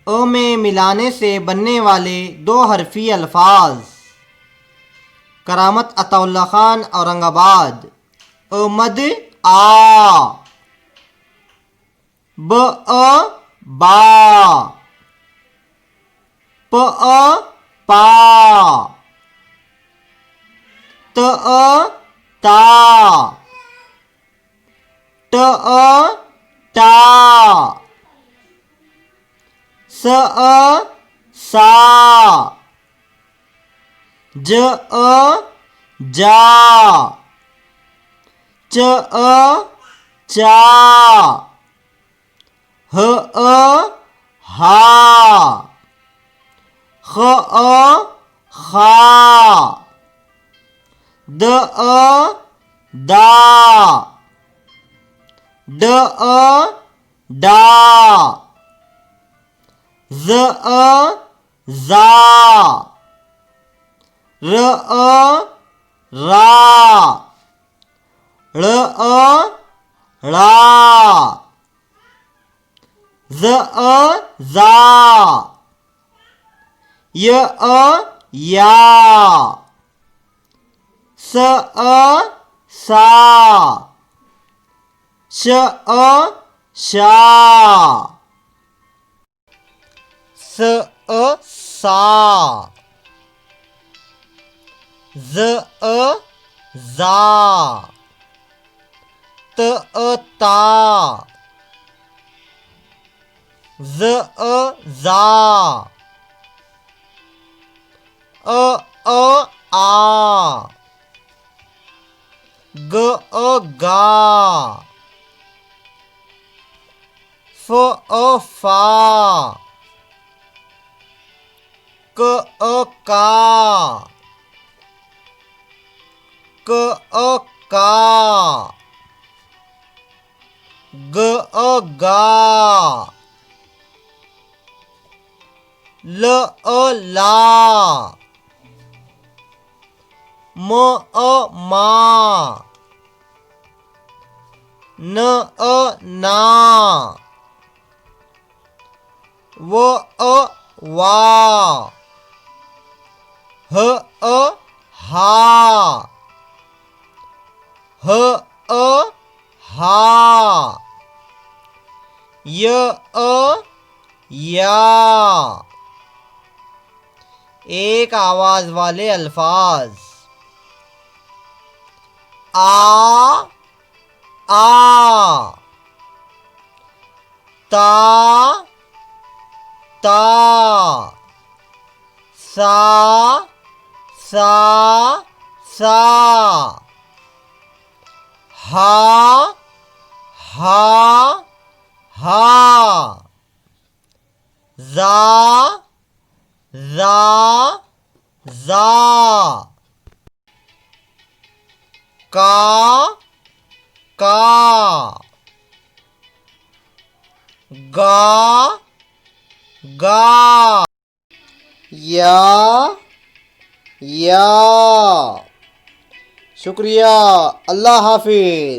अ में मिलाने से बनने वाले दो हरफी अल्फाज। करामत अताउल्ला खान, औरंगाबाद। मद आ, ब बा, प पा, त ता, ट टा, स सा, ज जा, च चा, ह हा, ख खा, द दा, ड डा, ज जा, र रा, ळ ळा, ज जा, य या, स सा, श शा, स सा, ज जा, त ता, ज जा, आ, ग गा, फ फा, क का, क का, ग गा, ल ला, म मा, न ना, व वा, ह हा, ह हा, य या। एक आवाज वाले अल्फाज। आ ता ता, सा सा, हा हा, जा जा, का गा गा, या। शुक्रिया। अल्लाह हाफिज।